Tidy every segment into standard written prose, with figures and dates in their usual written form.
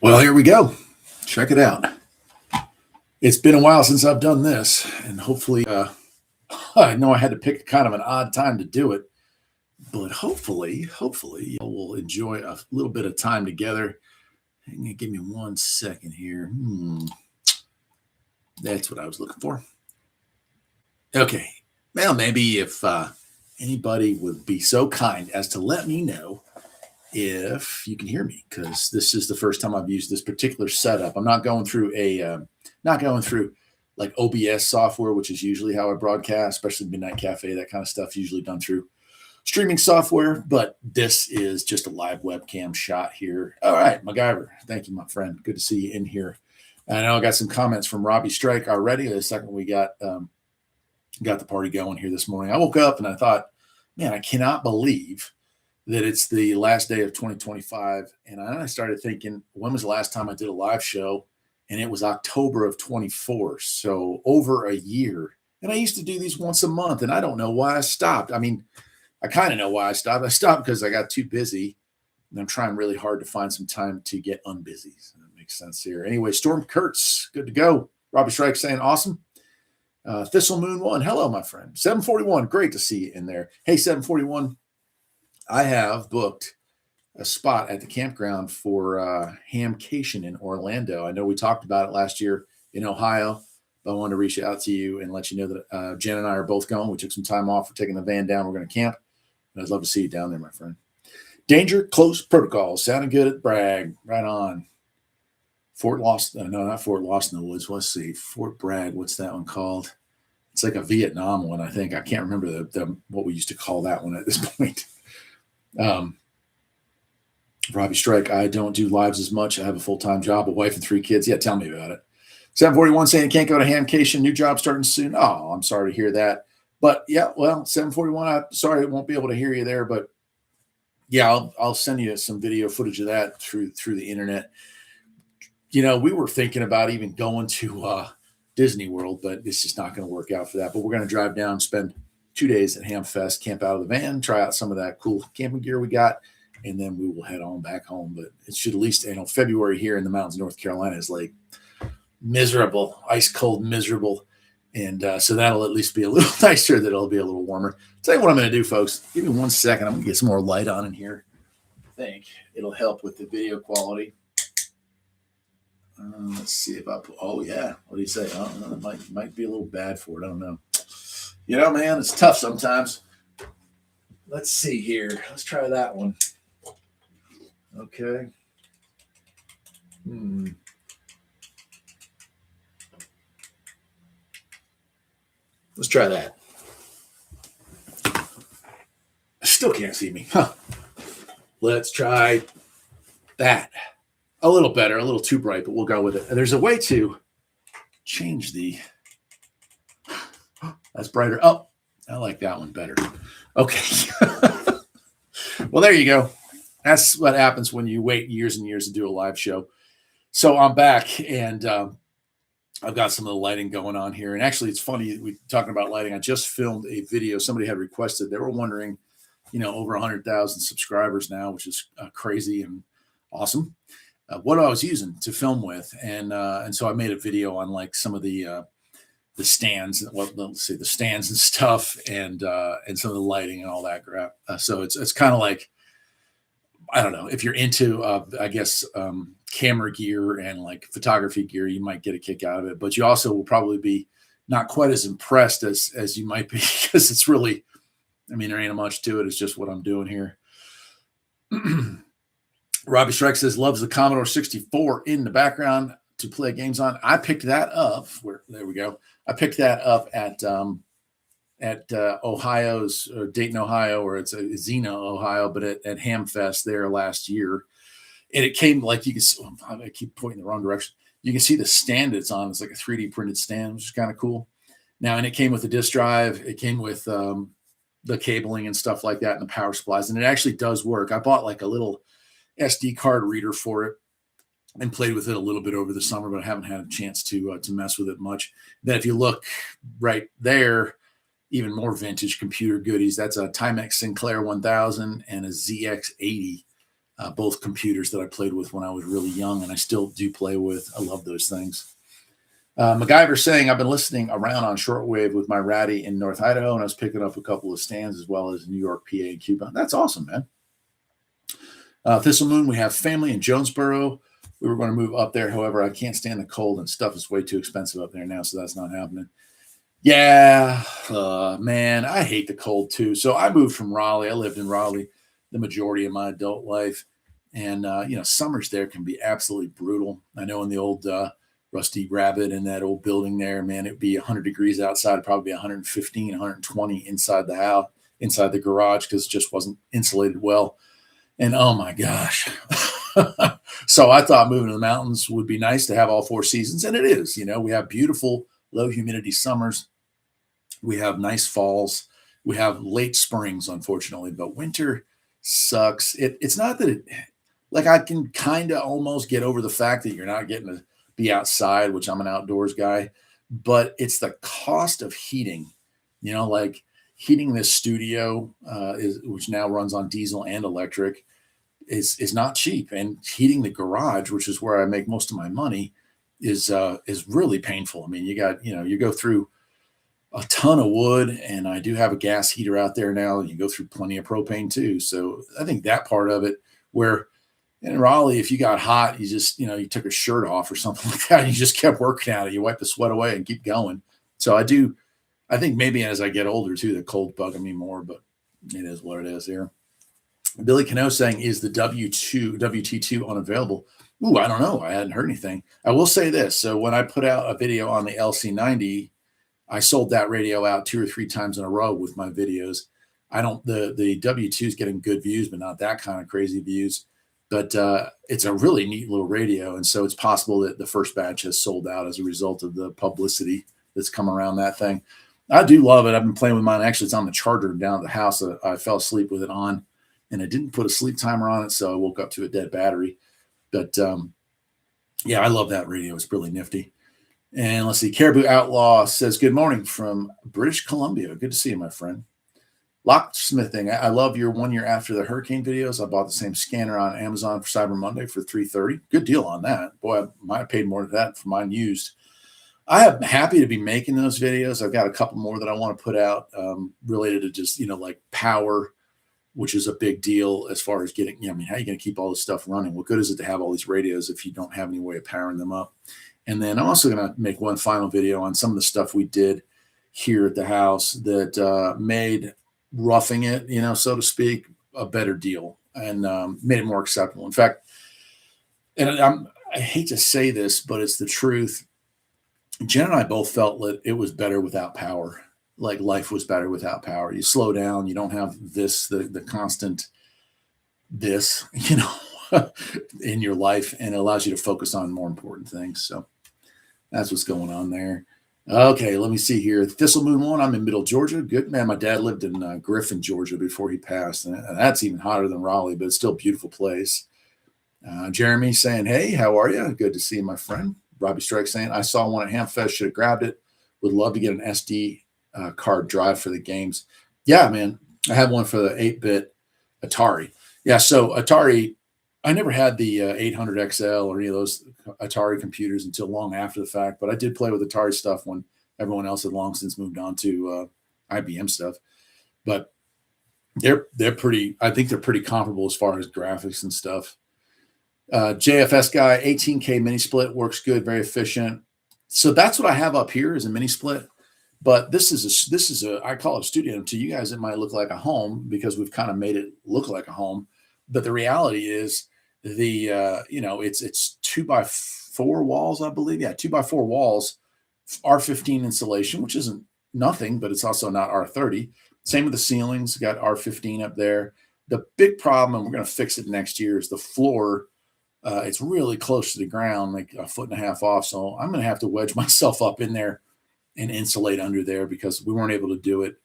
Well, here we go. Check it out. It's been a while since I've done this, and hopefully, I know I had to pick kind of an odd time to do it, but hopefully, you will enjoy a little bit of time together. Give me 1 second here. That's what I was looking for. Okay. Well, maybe if anybody would be so kind as to let me know if you can hear me, because this is the first time I've used this particular setup. I'm not going through like OBS software, which is usually how I broadcast, especially Midnight Cafe, that kind of stuff, usually done through streaming software. But this is just a live webcam shot here. All right, MacGyver. Thank you, my friend. Good to see you in here. I know I got some comments from Robbie Strike already. The second we got the party going here this morning, I woke up and I thought, man, I cannot believe that it's the last day of 2025. And I started thinking, when was the last time I did a live show? And it was October of 24. So over a year. And I used to do these once a month, and I don't know why I stopped. I mean, I kind of know why I stopped. I stopped because I got too busy, and I'm trying really hard to find some time to get unbusy. So that makes sense here. Anyway, Storm Kurtz, good to go. Robbie Strike saying awesome. Thistle Moon 1, hello, my friend. 741, great to see you in there. Hey, 741, I have booked a spot at the campground for Hamcation in Orlando. I know we talked about it last year in Ohio, but I wanted to reach out to you and let you know that Jen and I are both going. We took some time off. We're taking the van down. We're going to camp. And I'd love to see you down there, my friend. Danger Close Protocol. Sounding good at Bragg. Right on. Fort Lost. No, not Fort Lost in the Woods. Let's see. Fort Bragg. What's that one called? It's like a Vietnam one, I think. I can't remember what we used to call that one at this point. Robbie Strike, I don't do lives as much. I have a full-time job, a wife, and 3 kids. Yeah, tell me about it. 741 saying can't go to Hamcation. New job starting soon. Oh, I'm sorry to hear that. But yeah, well, 741, I'm sorry I won't be able to hear you there. But yeah, I'll send you some video footage of that through the internet. You know, we were thinking about even going to Disney World, but it's just not going to work out for that. But we're going to drive down, spend 2 days at Hamfest, camp out of the van, try out some of that cool camping gear we got, and then we will head on back home. But it should at least, February here in the mountains of North Carolina is like miserable, ice cold, miserable. And so that'll at least be a little nicer, that it'll be a little warmer. Tell you what I'm going to do, folks. Give me 1 second. I'm going to get some more light on in here. I think it'll help with the video quality. Let's see if I put, oh yeah. What do you say? Oh, no, it might be a little bad for it. I don't know. You know, man, it's tough sometimes. Let's see here. Let's try that one. Okay. Let's try that. Still can't see me. Huh. Let's try that. A little better, a little too bright, but we'll go with it. And there's a way to change the... That's brighter. Oh, I like that one better. Okay. Well, there you go. That's what happens when you wait years and years to do a live show. So I'm back, and I've got some of the lighting going on here. And actually, it's funny, we're talking about lighting. I just filmed a video. Somebody had requested. They were wondering, over 100,000 subscribers now, which is crazy and awesome. What I was using to film with. And so I made a video on like some of the stands, let's say the stands and stuff, and some of the lighting and all that crap. So it's kind of like, I don't know, if you're into, I guess, camera gear and like photography gear, you might get a kick out of it, but you also will probably be not quite as impressed as you might be, because it's really, there ain't much to it. It's just what I'm doing here. Robbie Strike says, loves the Commodore 64 in the background to play games on. I picked that up. There we go. I picked that up at Ohio's, or Dayton, Ohio, or it's Xena, Ohio, but at Hamfest there last year. And it came like, you can see, I keep pointing the wrong direction. You can see the stand it's on. It's like a 3D printed stand, which is kind of cool. Now, and it came with a disk drive. It came with the cabling and stuff like that, and the power supplies. And it actually does work. I bought like a little SD card reader for it and played with it a little bit over the summer, but I haven't had a chance to mess with it much. Then if you look right there, even more vintage computer goodies. That's a Timex Sinclair 1000 and a ZX80 both computers that I played with when I was really young, and I still do play with. I love those things. MacGyver saying, I've been listening around on shortwave with my ratty in North Idaho, and I was picking up a couple of stands as well as New York, PA, and Cuba. That's awesome, man. Thistle Moon, we have family in Jonesboro. We were going to move up there. However, I can't stand the cold, and stuff is way too expensive up there now, so that's not happening. Yeah, man, I hate the cold too. So I moved from Raleigh. I lived in Raleigh the majority of my adult life. And, summers there can be absolutely brutal. I know in the old Rusty Rabbit in that old building there, man, it'd be 100 degrees outside, probably 115, 120 inside the house, inside the garage, because it just wasn't insulated well. And oh my gosh. So I thought moving to the mountains would be nice to have all 4 seasons. And it is, we have beautiful low humidity summers. We have nice falls. We have late springs, unfortunately, but winter sucks. It's not that I can kind of almost get over the fact that you're not getting to be outside, which I'm an outdoors guy, but it's the cost of heating, like heating this studio, which now runs on diesel and electric, is not cheap. And heating the garage, which is where I make most of my money, is really painful. I mean, you go through a ton of wood, and I do have a gas heater out there now. You go through plenty of propane too. So I think that part of it, where in Raleigh, if you got hot, you just, you took a shirt off or something like that. You just kept working at it. You wipe the sweat away and keep going. So I think maybe as I get older too, the cold bugging me more, but it is what it is here. Billy Cano saying, is the WT2 unavailable? Ooh, I don't know. I hadn't heard anything. I will say this. So when I put out a video on the LC90, I sold that radio out 2 or 3 times in a row with my videos. The W2 is getting good views, but not that kind of crazy views. But it's a really neat little radio. And so it's possible that the first batch has sold out as a result of the publicity that's come around that thing. I do love it. I've been playing with mine. Actually, it's on the charger down at the house. I fell asleep with it on, and I didn't put a sleep timer on it, so I woke up to a dead battery. But yeah, I love that radio. It's really nifty. And let's see, Caribou Outlaw says, good morning from British Columbia. Good to see you, my friend. Locksmithing, I love your 1 year after the hurricane videos. I bought the same scanner on Amazon for Cyber Monday for $330. Good deal on that. Boy, I might have paid more than that for mine used. I am happy to be making those videos. I've got a couple more that I want to put out related to just, like power, which is a big deal as far as getting, how are you going to keep all this stuff running? What good is it to have all these radios if you don't have any way of powering them up? And then I'm also going to make one final video on some of the stuff we did here at the house that made roughing it, so to speak, a better deal and made it more acceptable. In fact, and I hate to say this, but it's the truth. Jen and I both felt that it was better without power. Like life was better without power. You slow down. You don't have the constant in your life, and it allows you to focus on more important things. So that's what's going on there. Okay, let me see here. Thistle Moon 1, I'm in Middle Georgia. Good, man. My dad lived in Griffin, Georgia before he passed, and that's even hotter than Raleigh, but it's still a beautiful place. Jeremy saying, hey, how are you? Good to see you, my friend. Robbie Strike saying, I saw one at Hamfest, should have grabbed it. Would love to get an SD card drive for the games. Yeah, man. I had one for the 8-bit Atari. Yeah, so Atari, I never had the 800XL or any of those Atari computers until long after the fact, but I did play with Atari stuff when everyone else had long since moved on to IBM stuff. But they're pretty, I think they're pretty comparable as far as graphics and stuff. JFS guy, 18K mini split, works good, very efficient. So that's what I have up here is a mini split. But this is a I call it a studio. To you guys, it might look like a home because we've kind of made it look like a home. But the reality is it's 2x4 walls, I believe. Yeah, 2x4 walls, R15 insulation, which isn't nothing, but it's also not R30. Same with the ceilings, got R15 up there. The big problem, and we're going to fix it next year, is the floor. It's really close to the ground, like 1.5 feet off. So I'm going to have to wedge myself up in there and insulate under there because we weren't able to do it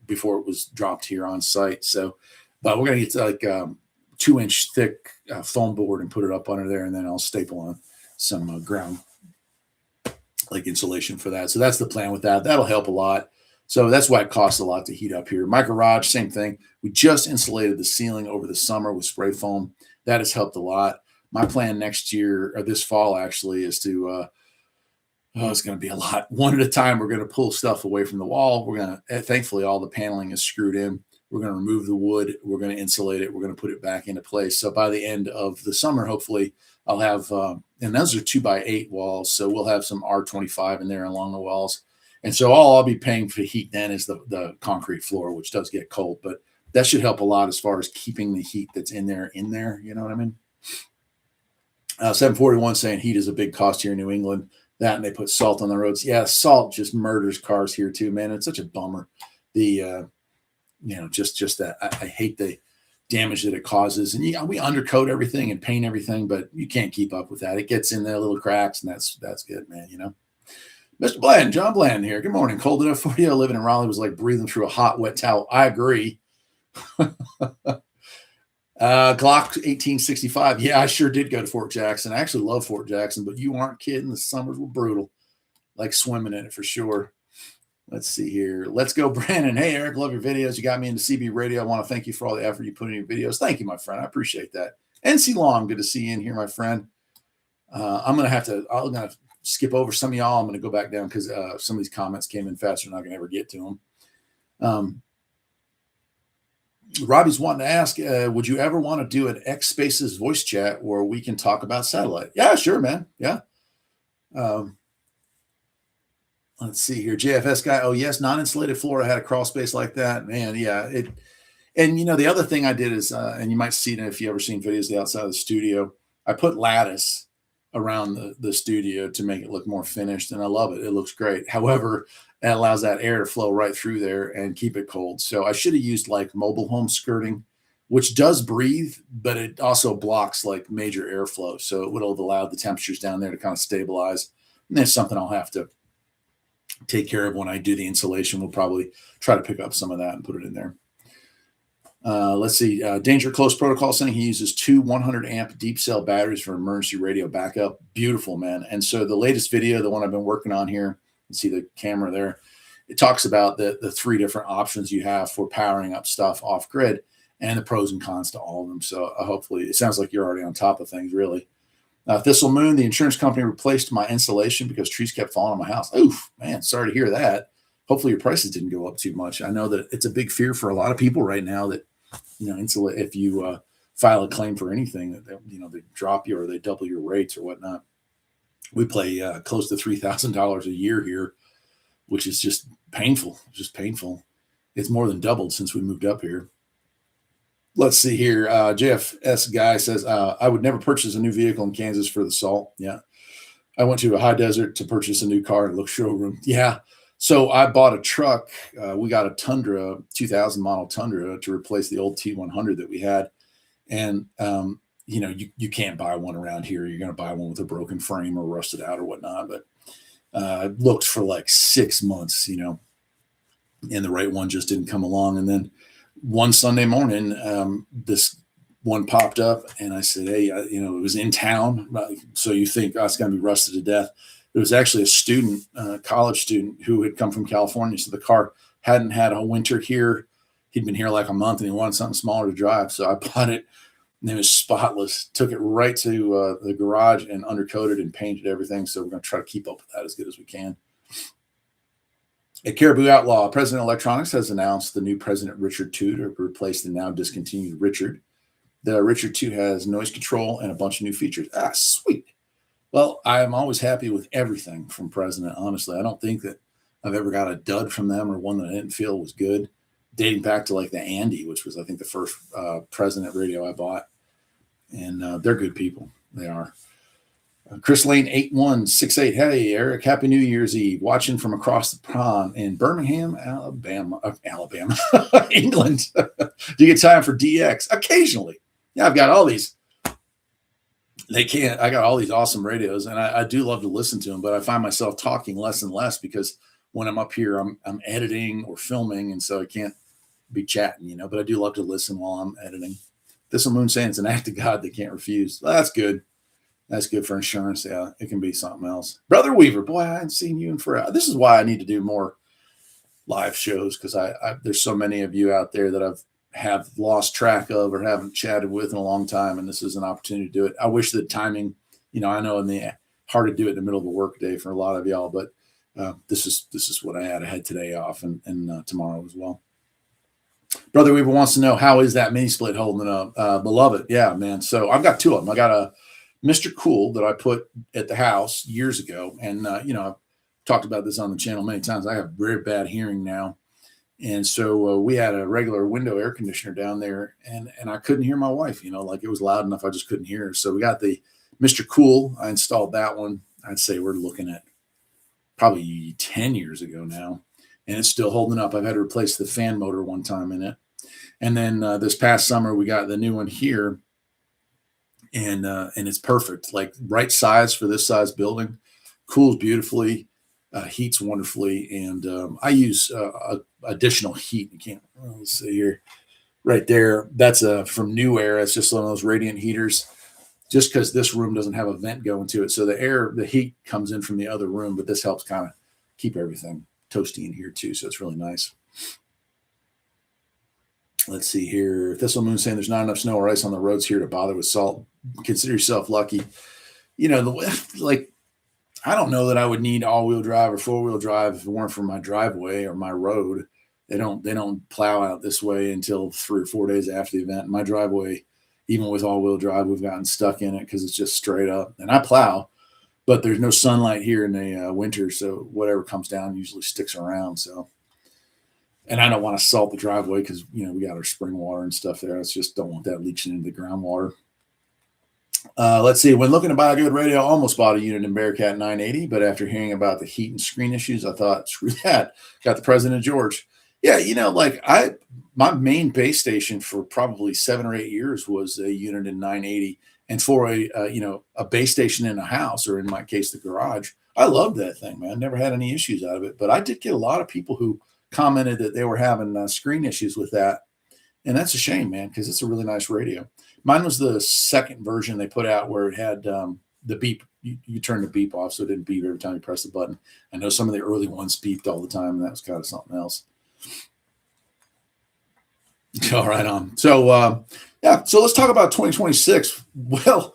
before it was dropped here on site. So, but we're going to get like 2-inch thick foam board and put it up under there, and then I'll staple on some ground like insulation for that. So that's the plan with that. That'll help a lot. So that's why it costs a lot to heat up here. My garage, same thing. We just insulated the ceiling over the summer with spray foam. That has helped a lot. My plan next year, or this fall actually, is to it's going to be a lot. One at a time, we're going to pull stuff away from the wall. We're going to, thankfully, all the paneling is screwed in. We're going to remove the wood. We're going to insulate it. We're going to put it back into place. So by the end of the summer, hopefully, I'll have, and those are 2x8 walls. So we'll have some R25 in there along the walls. And so all I'll be paying for heat then is the concrete floor, which does get cold. But that should help a lot as far as keeping the heat that's in there. You know what I mean? 741 saying heat is a big cost here in New England. That and they put salt on the roads. Yeah, salt just murders cars here too, man. It's such a bummer. The just that I hate the damage that it causes. And we undercoat everything and paint everything, but you can't keep up with that. It gets in there little cracks, and that's good, man. Mr. Bland, John Bland here. Good morning. Cold enough for you? Living in Raleigh was like breathing through a hot, wet towel. I agree. Glock 1865. Yeah, I sure did go to Fort Jackson. I actually love Fort Jackson, but you aren't kidding. The summers were brutal. Like swimming in it for sure. Let's see here. Let's go, Brandon. Hey, Eric, love your videos. You got me into CB radio. I want to thank you for all the effort you put in your videos. Thank you, my friend. I appreciate that. NC Long, good to see you in here, my friend. I'm going to skip over some of y'all. I'm going to go back down because some of these comments came in fast. We're not going to ever get to them. Robbie's wanting to ask, would you ever want to do an X Spaces voice chat where we can talk about satellite? Yeah, sure, man. Yeah. Let's see here. JFS guy. Oh, yes. Non-insulated floor. I had a crawl space like that. Man, yeah. The other thing I did is, and you might see it if you ever seen videos of the outside of the studio, I put lattice around the studio to make it look more finished, and I love it. It looks great. However, it allows that air to flow right through there and keep it cold. So I should have used like mobile home skirting, which does breathe, but it also blocks like major airflow. So it would have allowed the temperatures down there to kind of stabilize. And that's something I'll have to take care of when I do the insulation. We'll probably try to pick up some of that and put it in there. Let's see. Danger Close Protocol saying he uses 2 100-amp deep cell batteries for emergency radio backup. Beautiful, man. And so the latest video, the one I've been working on here, you see the camera there, it talks about the 3 different options you have for powering up stuff off grid and the pros and cons to all of them. So hopefully it sounds like you're already on top of things, really. Thistle Moon, the insurance company replaced my insulation because trees kept falling on my house. Oof, man, sorry to hear that. Hopefully your prices didn't go up too much. I know that it's a big fear for a lot of people right now that, if you file a claim for anything, that they drop you or they double your rates or whatnot. We pay close to $3,000 a year here, which is just painful. It's more than doubled since we moved up here. Let's see here. JFS guy says, I would never purchase a new vehicle in Kansas for the salt. Yeah. I went to a high desert to purchase a new car and look showroom. Yeah. So I bought a truck. We got a Tundra, 2000 model Tundra, to replace the old T100 that we had. And, you can't buy one around here. You're going to buy one with a broken frame or rusted out or whatnot. But I looked for like 6 months, and the right one just didn't come along. And then one Sunday morning, this one popped up, and I said, hey, it was in town. So you think, it's going to be rusted to death. It was actually a student, college student who had come from California. So the car hadn't had a winter here. He'd been here like a month, and he wanted something smaller to drive. So I bought it, and it was spotless. Took it right to the garage and undercoated and painted everything. So we're going to try to keep up with that as good as we can. At Caribou Outlaw, President Electronics has announced the new President Richard II to replace the now discontinued Richard. The Richard II has noise control and a bunch of new features. Sweet. Well, I am always happy with everything from President. Honestly, I don't think that I've ever got a dud from them or one that I didn't feel was good, dating back to like the Andy, which was, I think, the first President radio I bought. And they're good people. They are. Chris Lane 8168. Hey, Eric, happy New Year's Eve. Watching from across the pond in Birmingham, Alabama, England. Do you get time for DX? Occasionally. Yeah, I've got all these. I got all these awesome radios, and I do love to listen to them, but I find myself talking less and less because when I'm up here, I'm editing or filming, and so I can't be chatting, but I do love to listen while I'm editing. Thistle Moon saying it's an act of God they can't refuse. Well, that's good. That's good for insurance. Yeah, it can be something else. Brother Weaver, boy, I hadn't seen you in forever. This is why I need to do more live shows because there's so many of you out there that have lost track of or haven't chatted with in a long time, and this is an opportunity to do it. I wish the timing, I know hard to do it in the middle of a work day for a lot of y'all, but this is what I had. I had today off and tomorrow as well. Brother Weaver wants to know, how is that mini split holding up? Beloved, yeah, man. So I've got two of them. I got a Mr. Cool that I put at the house years ago, and I've talked about this on the channel many times. I have very bad hearing now, and so we had a regular window air conditioner down there, and I couldn't hear my wife. Like it was loud enough, I just couldn't hear her. So we got the Mr. Cool. I installed that one. I'd say we're looking at probably 10 years ago now, and it's still holding up. I've had to replace the fan motor one time in it. And then this past summer, we got the new one here, and it's perfect, like right size for this size building, cools beautifully, heats wonderfully. And I use additional heat. You can't, let's see here, right there. That's from New Air. It's just one of those radiant heaters, just because this room doesn't have a vent going to it. So the heat comes in from the other room, but this helps kind of keep everything toasty in here too. So it's really nice. Let's see here. Thistle Moon saying there's not enough snow or ice on the roads here to bother with salt. Consider yourself lucky. I don't know that I would need all-wheel drive or four-wheel drive if it weren't for my driveway or my road. They don't plow out this way until 3 or 4 days after the event. My driveway, even with all-wheel drive, we've gotten stuck in it because it's just straight up. And I plow, but there's no sunlight here in the winter, so whatever comes down usually sticks around. So, and I don't want to salt the driveway because we got our spring water and stuff there. I just don't want that leaching into the groundwater. Let's see. When looking to buy a good radio, I almost bought a unit in Bearcat 980, but after hearing about the heat and screen issues, I thought, screw that. Got the President George. Yeah, my main base station for probably 7 or 8 years was a unit in 980, and for a base station in a house, or in my case, the garage, I loved that thing, man. Never had any issues out of it, but I did get a lot of people who commented that they were having screen issues with that, and that's a shame, man, because it's a really nice radio. Mine was the second version they put out where it had the beep. You turn the beep off so it didn't beep every time you press the button. I know some of the early ones beeped all the time, and that was kind of something else. All right, on. So, so let's talk about 2026. Well,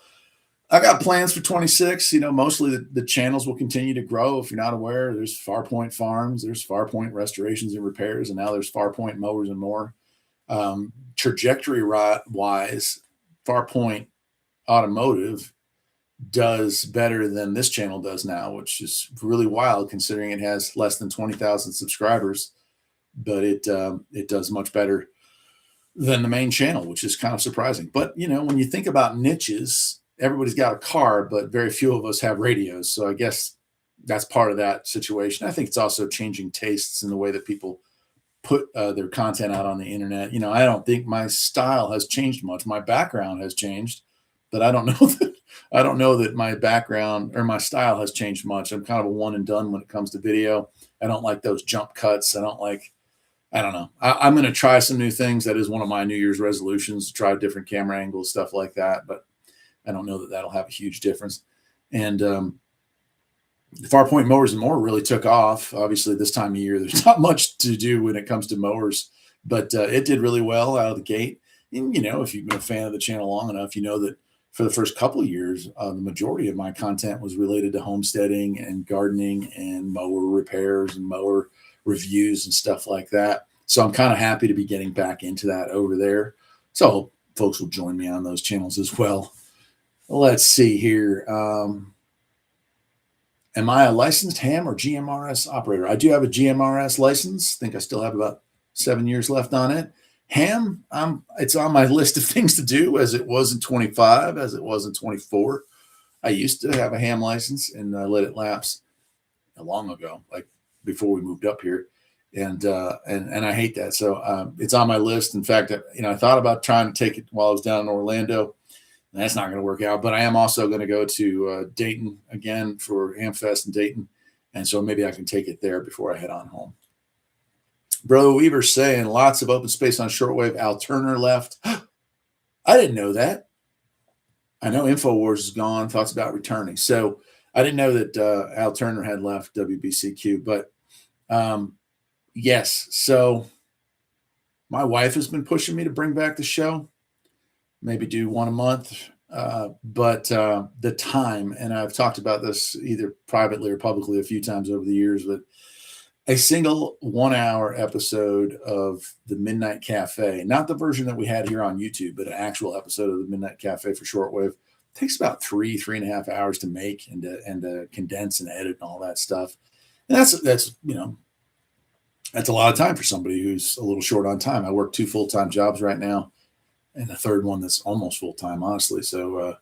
I got plans for 26. Mostly the channels will continue to grow. If you're not aware, there's Farpoint Farms, there's Farpoint Restorations and Repairs, and now there's Farpoint Mowers and more. Trajectory-wise, Farpoint Automotive does better than this channel does now, which is really wild considering it has less than 20,000 subscribers, but it does much better than the main channel, which is kind of surprising. But, when you think about niches, everybody's got a car, but very few of us have radios. So I guess that's part of that situation. I think it's also changing tastes in the way that people put their content out on the internet. I don't think my style has changed much. My background has changed, but I don't know that my background or my style has changed much. I'm kind of a one and done when it comes to video. I don't like those jump cuts. I don't know. I'm going to try some new things. That is one of my New Year's resolutions, to try different camera angles, stuff like that. But I don't know that that'll have a huge difference. And Farpoint Mowers and More really took off. Obviously, this time of year, there's not much to do when it comes to mowers, but it did really well out of the gate. And, if you've been a fan of the channel long enough, you know that for the first couple of years, the majority of my content was related to homesteading and gardening and mower repairs and mower reviews and stuff like that. So I'm kind of happy to be getting back into that over there. So I hope folks will join me on those channels as well. Let's see here. Am I a licensed ham or GMRS operator? I do have a GMRS license. I think I still have about 7 years left on it. Ham, it's on my list of things to do, as it was in 25, as it was in 24. I used to have a ham license, and I let it lapse long ago, like before we moved up here. And I hate that. So it's on my list. In fact, I thought about trying to take it while I was down in Orlando. And that's not going to work out. But I am also going to go to Dayton again for Hamfest in Dayton. And so maybe I can take it there before I head on home. Brother Weaver saying lots of open space on shortwave. Al Turner left. I didn't know that. I know InfoWars is gone. Thoughts about returning. So I didn't know that Al Turner had left WBCQ. But Yes. So my wife has been pushing me to bring back the show, maybe do one a month. But the time, and I've talked about this either privately or publicly a few times over the years, but a single 1 hour episode of the Midnight Cafe, not the version that we had here on YouTube, but an actual episode of the Midnight Cafe for shortwave, takes about 3.5 hours to make and to condense and edit and all that stuff. And that's that's a lot of time for somebody who's a little short on time. I work 2 full-time jobs right now, and the third one that's almost full-time, honestly. So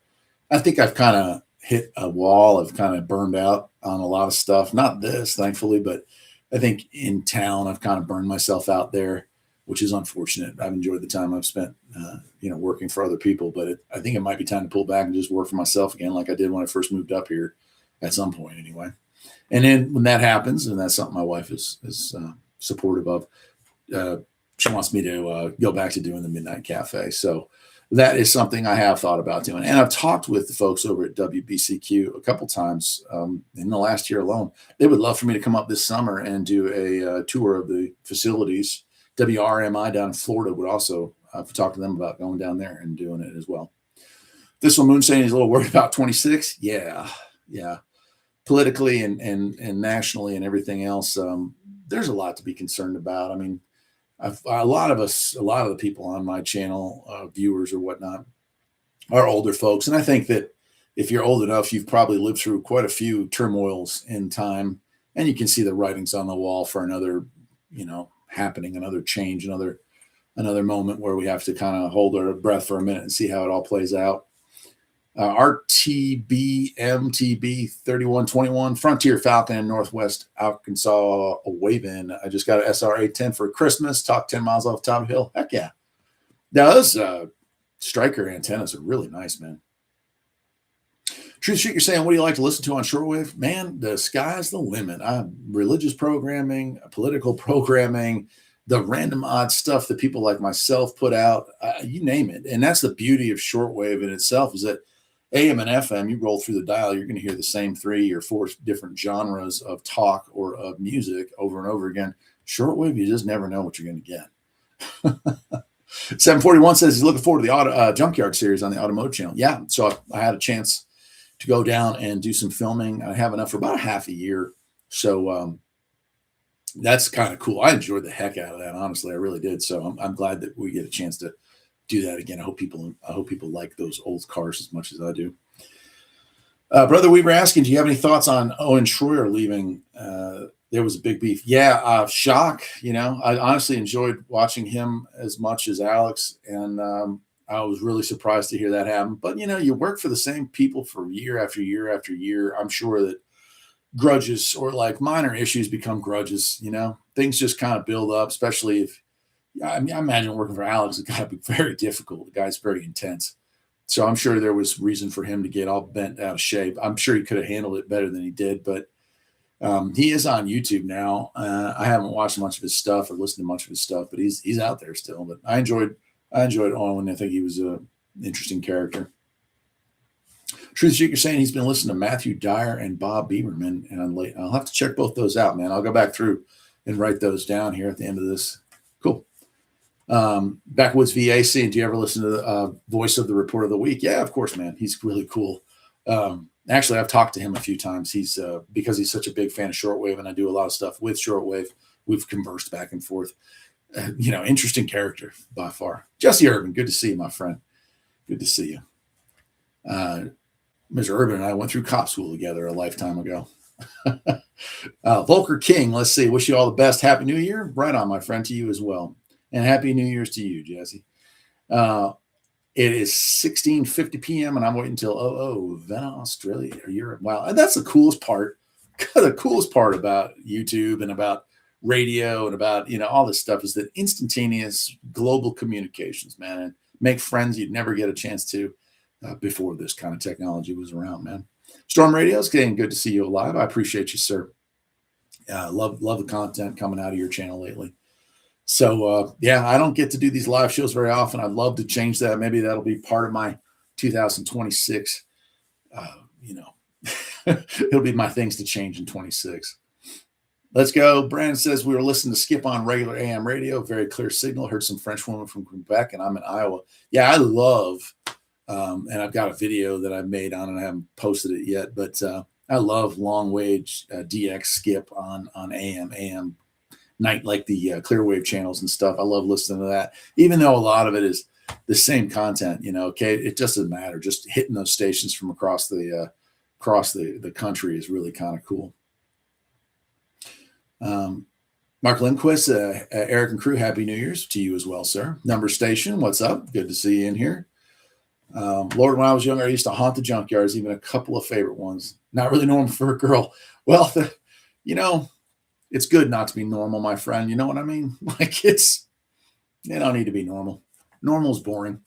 I think I've kind of hit a wall. I've kind of burned out on a lot of stuff. Not this, thankfully, but I think in town I've kind of burned myself out there, which is unfortunate. I've enjoyed the time I've spent, working for other people, but I think it might be time to pull back and just work for myself again, like I did when I first moved up here, at some point anyway. And then when that happens, and that's something my wife is supportive of, she wants me to go back to doing the Midnight Cafe. So that is something I have thought about doing. And I've talked with the folks over at WBCQ a couple times in the last year alone. They would love for me to come up this summer and do a tour of the facilities. WRMI down in Florida would also talk to them about going down there and doing it as well. This one, Moon saying he's a little worried about 26. Yeah. Politically and nationally and everything else, there's a lot to be concerned about. I mean, a lot of the people on my channel, viewers or whatnot, are older folks. And I think that if you're old enough, you've probably lived through quite a few turmoils in time, and you can see the writings on the wall for another, happening, another change, another moment where we have to kind of hold our breath for a minute and see how it all plays out. RTB MTB 3121 Frontier Falcon in Northwest Arkansas waving. I just got an SR 810 for Christmas. Talk 10 miles off the top of the hill. Heck yeah. Now those striker antennas are really nice, man. Truth Street, you're saying, what do you like to listen to on shortwave? Man, the sky's the limit. Religious programming, political programming, the random odd stuff that people like myself put out, you name it. And that's the beauty of shortwave in itself, is that AM and FM, you roll through the dial, you're going to hear the same 3 or 4 different genres of talk or of music over and over again. Shortwave, you just never know what you're going to get. 741 says he's looking forward to the Junkyard series on the Automotive channel. Yeah, so I had a chance to go down and do some filming. I have enough for about half a year. So that's kind of cool. I enjoyed the heck out of that, honestly. I really did. So I'm glad that we get a chance to do that again. I hope people like those old cars as much as I do. Brother, we were asking, do you have any thoughts on Owen Schroyer leaving? There was a big beef. Yeah, shock. I honestly enjoyed watching him as much as Alex, and I was really surprised to hear that happen. But you work for the same people for year after year after year. I'm sure that grudges or like minor issues become grudges. Things just kind of build up, especially if. I imagine working for Alex has got to be very difficult. The guy's very intense. So I'm sure there was reason for him to get all bent out of shape. I'm sure he could have handled it better than he did, but he is on YouTube now. I haven't watched much of his stuff or listened to much of his stuff, but he's out there still. But I enjoyed Owen. I think he was an interesting character. Truth Street, you're saying he's been listening to Matthew Dyer and Bob Bieberman, and I'll have to check both those out, man. I'll go back through and write those down here at the end of this. Cool. Backwoods VAC, do you ever listen to the Voice of the Report of the Week? Yeah, of course, man. He's really cool. Actually, I've talked to him a few times. He's because he's such a big fan of shortwave, and I do a lot of stuff with shortwave. We've conversed back and forth. Interesting character by far. Jesse Urban, good to see you, my friend. Good to see you. Mr. Urban and I went through cop school together a lifetime ago. Volker King, let's see. Wish you all the best. Happy New Year. Right on, my friend, to you as well. And Happy New Year's to you, Jesse. It is 16:50 p.m. and I'm waiting until Vienna, Australia or Europe. Wow, and that's the coolest part. The coolest part about YouTube and about radio and about all this stuff is that instantaneous global communications, man, and make friends you'd never get a chance to before this kind of technology was around, man. Storm Radio's getting good to see you alive. I appreciate you, sir. Love the content coming out of your channel lately. So, I don't get to do these live shows very often. I'd love to change that. Maybe that'll be part of my 2026. It'll be my things to change in 26. Let's go. Brandon says we were listening to Skip on regular AM radio. Very clear signal. Heard some French woman from Quebec, and I'm in Iowa. Yeah, I love, and I've got a video that I've made on it. I haven't posted it yet, but I love long wave DX Skip on AM night, like the clear wave channels and stuff. I love listening to that, even though a lot of it is the same content. Okay, it just doesn't matter. Just hitting those stations from across the country is really kind of cool. Mark Lindquist, Eric and crew, Happy New Year's to you as well, sir. Number Station, what's up? Good to see you in here. Lord, when I was younger, I used to haunt the junkyards, even a couple of favorite ones. Not really normal for a girl. Well, it's good not to be normal, my friend. You know what I mean? Like they don't need to be normal. Normal's boring.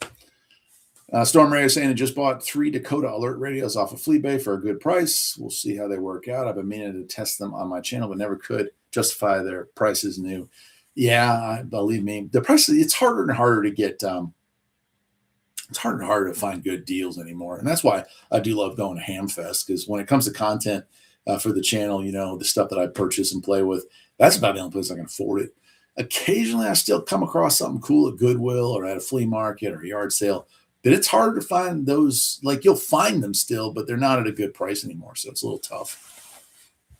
Storm Radio saying I just bought 3 Dakota Alert radios off of Fleabay for a good price. We'll see how they work out. I've been meaning to test them on my channel, but never could justify their prices new. Yeah, believe me, the prices, it's harder and harder to get, it's harder and harder to find good deals anymore. And that's why I do love going to Hamfest, because when it comes to content for the channel, the stuff that I purchase and play with, that's about the only place I can afford it. Occasionally, I still come across something cool at Goodwill or at a flea market or a yard sale. But it's hard to find those. Like, you'll find them still, but they're not at a good price anymore. So it's a little tough.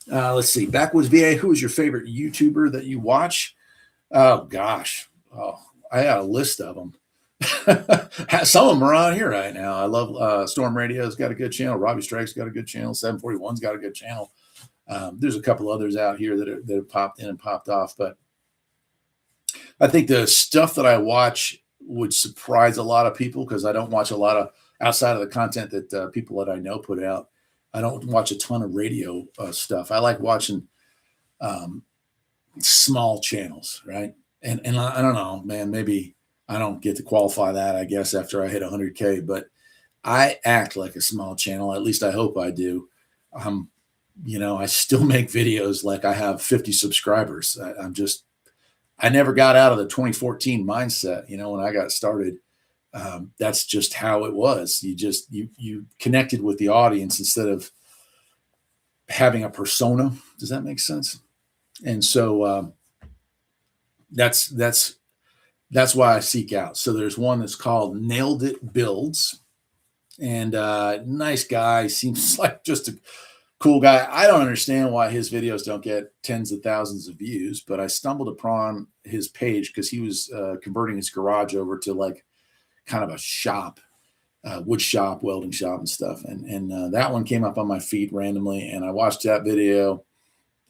Let's see. Backwoods VA, who is your favorite YouTuber that you watch? Oh, gosh. Oh, I got a list of them. Some of them are on here right now. I love Storm Radio's got a good channel. Robbie Strike's got a good channel. 741's got a good channel. There's a couple others out here that have popped in and popped off. But I think the stuff that I watch would surprise a lot of people, because I don't watch a lot of outside of the content that people that I know put out. I don't watch a ton of radio stuff. I like watching small channels, right? And I don't know, man, maybe I don't get to qualify that, I guess, after I hit 100K, but I act like a small channel. At least I hope I do. I still make videos like I have 50 subscribers. I never got out of the 2014 mindset. When I got started, that's just how it was. You connected with the audience instead of having a persona. Does that make sense? And so that's why I seek out. So there's one that's called Nailed It Builds, and nice guy, seems like just a cool guy. I don't understand why his videos don't get tens of thousands of views, but I stumbled upon his page because he was converting his garage over to like kind of a shop, wood shop, welding shop and stuff. And that one came up on my feed randomly, and I watched that video,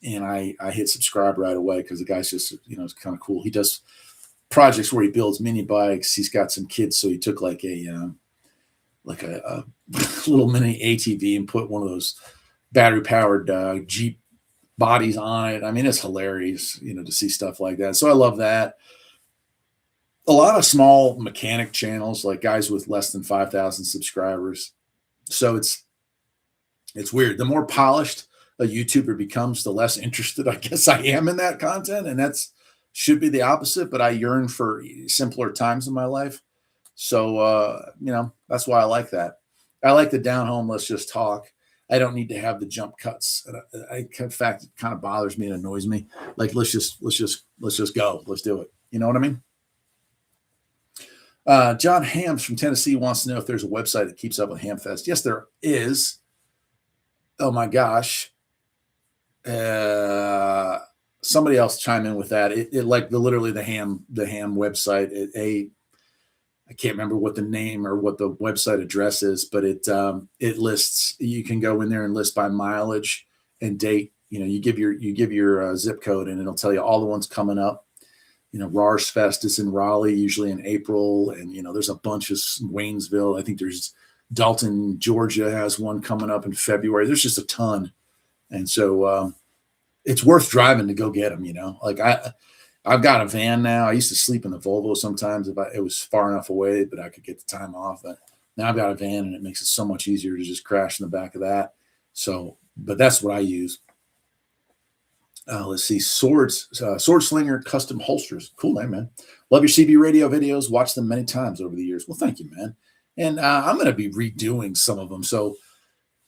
and I hit subscribe right away because the guy's just, it's kind of cool. He does projects where he builds mini bikes. He's got some kids, so he took like a little mini ATV and put one of those battery-powered Jeep bodies on it. I mean, it's hilarious, to see stuff like that. So I love that. A lot of small mechanic channels, like guys with less than 5,000 subscribers. So it's weird. The more polished a YouTuber becomes, the less interested I guess I am in that content. And should be the opposite, but I yearn for simpler times in my life. So, that's why I like that. I like the down home, let's just talk. I don't need to have the jump cuts. In fact, it kind of bothers me and annoys me. Like, let's just go. Let's do it. You know what I mean? John Hams from Tennessee wants to know if there's a website that keeps up with Hamfest. Yes, there is. Oh my gosh. Somebody else chime in with that. It like literally the ham website. I can't remember what the name or what the website address is, but it lists. You can go in there and list by mileage and date. You give your zip code, and it'll tell you all the ones coming up. Rars Fest is in Raleigh, usually in April, and there's a bunch of Waynesville. I think there's Dalton, Georgia has one coming up in February. There's just a ton, and so it's worth driving to go get them. Like I've got a van now. I used to sleep in the Volvo sometimes if it was far enough away, but I could get the time off. But now I've got a van, and it makes it so much easier to just crash in the back of that. So, but that's what I use. Let's see, Sword Slinger Custom Holsters. Cool name, man. Love your CB radio videos. Watched them many times over the years. Well, thank you, man. And I'm going to be redoing some of them. So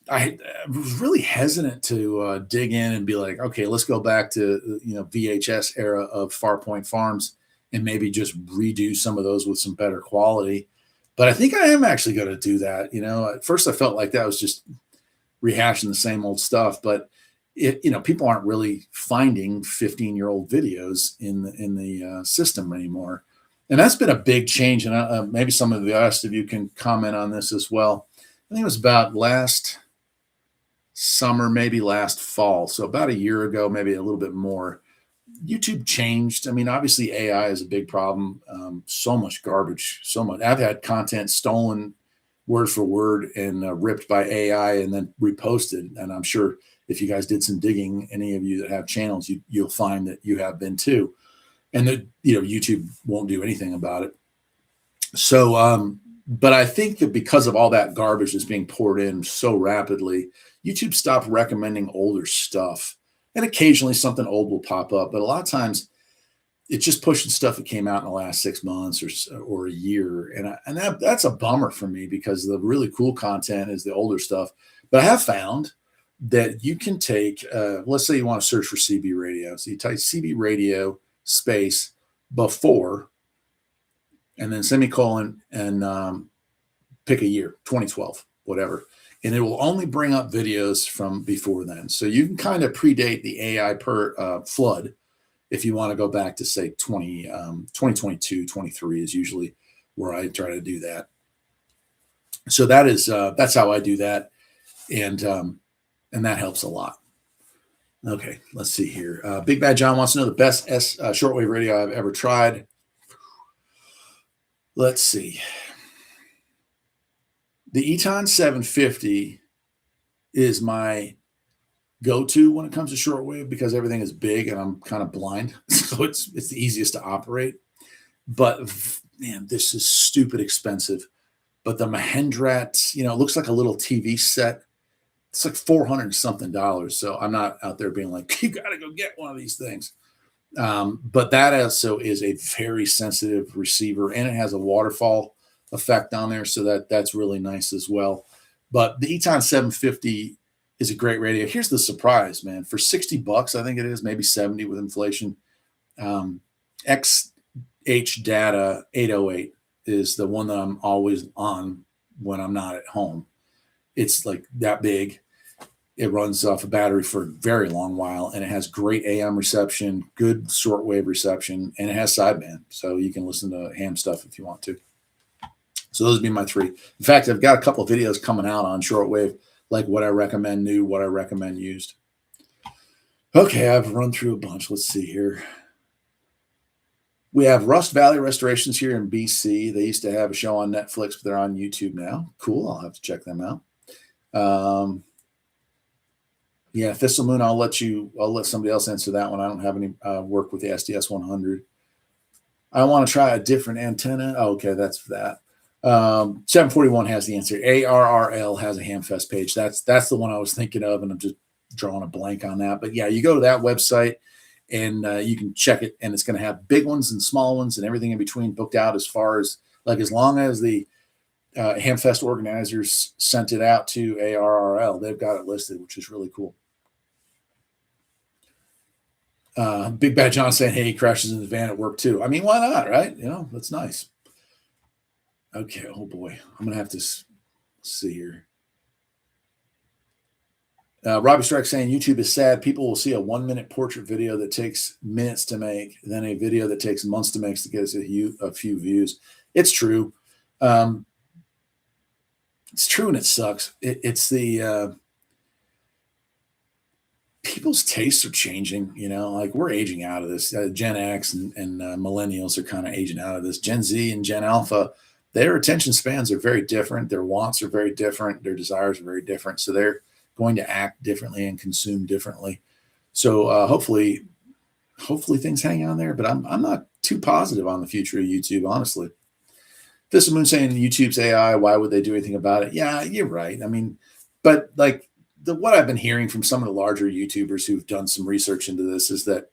I was really hesitant to dig in and be like, okay, let's go back to VHS era of Farpoint Farms and maybe just redo some of those with some better quality. But I think I am actually going to do that. At first I felt like that was just rehashing the same old stuff, but people aren't really finding 15-year-old videos in the system anymore, and that's been a big change. And maybe some of the rest of you can comment on this as well. I think it was about last summer, maybe last fall, so about a year ago, maybe a little bit more. YouTube changed. I mean, obviously AI is a big problem. So much garbage, so much. I've had content stolen word for word and ripped by AI and then reposted. And I'm sure if you guys did some digging, any of you that have channels, you'll find that you have been too. And that YouTube won't do anything about it. So, but I think that because of all that garbage that's being poured in so rapidly, YouTube stopped recommending older stuff. And occasionally something old will pop up, but a lot of times it's just pushing stuff that came out in the last 6 months or a year. And that's a bummer for me because the really cool content is the older stuff. But I have found that you can take, let's say you want to search for CB radio. So you type CB radio space before, and then semicolon, and pick a year, 2012, whatever. And it will only bring up videos from before then. So you can kind of predate the AI flood if you want to go back to, say, 2022, 23 is usually where I try to do that. So that's how I do that. And that helps a lot. Okay, let's see here. Big Bad John wants to know the best shortwave radio I've ever tried. Let's see. The Eton 750 is my go-to when it comes to shortwave because everything is big and I'm kind of blind. So it's the easiest to operate. But man, this is stupid expensive. But the Mahendrat, it looks like a little TV set. It's like $400 something. So I'm not out there being like, you got to go get one of these things. But that also is a very sensitive receiver, and it has a waterfall effect on there. So that's really nice as well. But the Eton 750 is a great radio. Here's the surprise, man. For $60, I think it is, maybe 70 with inflation. XH Data 808 is the one that I'm always on when I'm not at home. It's like that big. It runs off a battery for a very long while, and it has great AM reception, good shortwave reception, and it has sideband. So you can listen to ham stuff if you want to. So those would be my three. In fact, I've got a couple of videos coming out on shortwave, like what I recommend new, what I recommend used. Okay, I've run through a bunch. Let's see here. We have Rust Valley Restorations here in BC. They used to have a show on Netflix, but they're on YouTube now. Cool. I'll have to check them out. Yeah, Thistle Moon, I'll let somebody else answer that one. I don't have any work with the SDS 100. I want to try a different antenna. Oh, okay, that's that. 741 has the answer. ARRL has a Hamfest page. That's the one I was thinking of, and I'm just drawing a blank on that. But yeah, you go to that website and you can check it, and it's going to have big ones and small ones and everything in between booked out as far as as long as the Hamfest organizers sent it out to ARRL, they've got it listed, which is really cool. Big Bad John saying, hey, he crashes in the van at work too. I mean, why not, right? That's nice. Okay, oh boy. I'm going to have to see here. Robbie Strike saying YouTube is sad. People will see a 1-minute portrait video that takes minutes to make, then a video that takes months to make to get a few views. It's true. It's true, and it sucks. It's the people's tastes are changing. We're aging out of this. Gen X and millennials are kind of aging out of this. Gen Z and Gen Alpha, their attention spans are very different. Their wants are very different. Their desires are very different. So they're going to act differently and consume differently. So hopefully things hang on there. But I'm not too positive on the future of YouTube, honestly. Thistle Moon saying YouTube's AI, why would they do anything about it? Yeah, you're right. I mean, but what I've been hearing from some of the larger YouTubers who've done some research into this is that,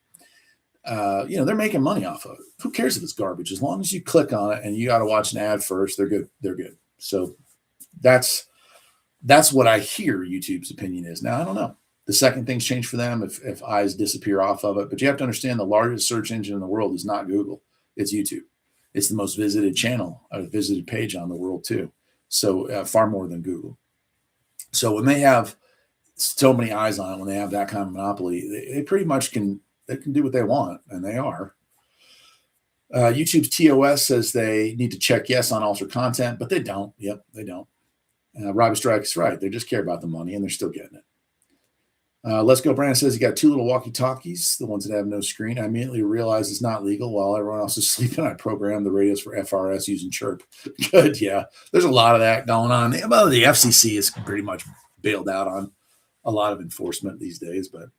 they're making money off of it. Who cares if it's garbage? As long as you click on it and you got to watch an ad first, they're good. They're good. So that's That's what I hear YouTube's opinion is. Now, I don't know. The second things change for them if eyes disappear off of it. But you have to understand the largest search engine in the world is not Google. It's YouTube. It's the most visited channel or visited page on the world too. So far more than Google. So when they have so many eyes on it, when they have that kind of monopoly, they pretty much can do what they want, and they are. YouTube's TOS says they need to check yes on alter content, but they don't. Yep, they don't. Robbie Strike is right. They just care about the money, and they're still getting it. Let's Go Brandon says he got 2 little walkie-talkies, the ones that have no screen. I immediately realized it's not legal while everyone else is sleeping. I programmed the radios for FRS using Chirp. Good, yeah. There's a lot of that going on. Well, the FCC is pretty much bailed out on a lot of enforcement these days. But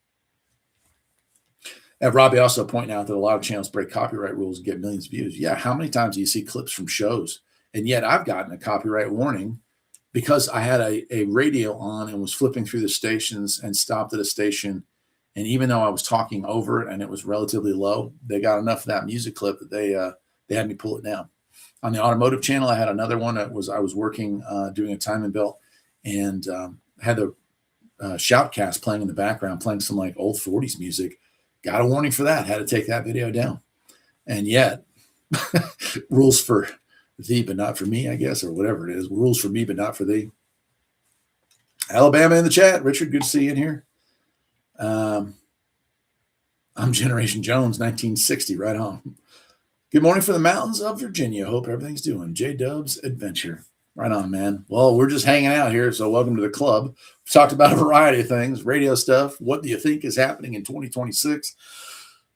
Robbie also pointing out that a lot of channels break copyright rules and get millions of views. Yeah, how many times do you see clips from shows? And yet I've gotten a copyright warning because I had a radio on and was flipping through the stations and stopped at a station. And even though I was talking over it and it was relatively low, they got enough of that music clip that they had me pull it down. On the automotive channel, I had another one that I was working, doing a timing belt, and had the shoutcast playing in the background, playing some like old 40s music. Got a warning for that. Had to take that video down. And yet, rules for thee, but not for me, I guess, or whatever it is. Rules for me, but not for thee. Alabama in the chat. Richard, good to see you in here. I'm Generation Jones, 1960, right on. Good morning from the mountains of Virginia. Hope everything's doing. J-Dub's Adventure. Right on, man. Well, we're just hanging out here, so welcome to the club. We've talked about a variety of things, radio stuff. What do you think is happening in 2026?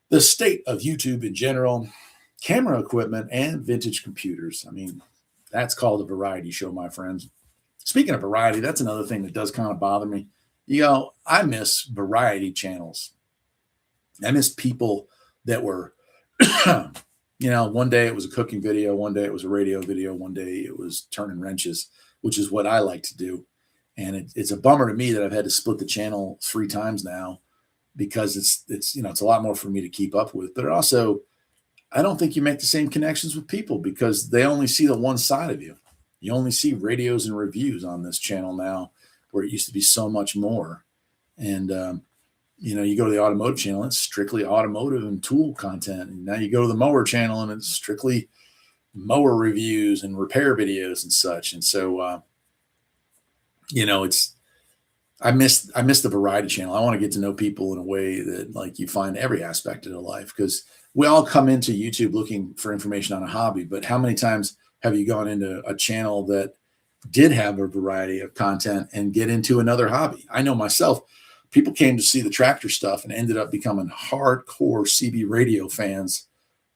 The state of YouTube in general, camera equipment, and vintage computers. I mean, that's called a variety show, my friends. Speaking of variety, that's another thing that does kind of bother me. I miss variety channels. I miss people that were, one day it was a cooking video, one day it was a radio video, one day it was turning wrenches, which is what I like to do. And it's a bummer to me that I've had to split the channel 3 times now, because it's a lot more for me to keep up with. But it also, I don't think you make the same connections with people because they only see the one side of you. You only see radios and reviews on this channel now, where it used to be so much more. And, you go to the automotive channel, it's strictly automotive and tool content. And now you go to the mower channel and it's strictly mower reviews and repair videos and such. And so, I miss the variety channel. I want to get to know people in a way that like you find every aspect of their life, because we all come into YouTube looking for information on a hobby. But how many times have you gone into a channel that did have a variety of content and get into another hobby? I know myself, people came to see the tractor stuff and ended up becoming hardcore CB radio fans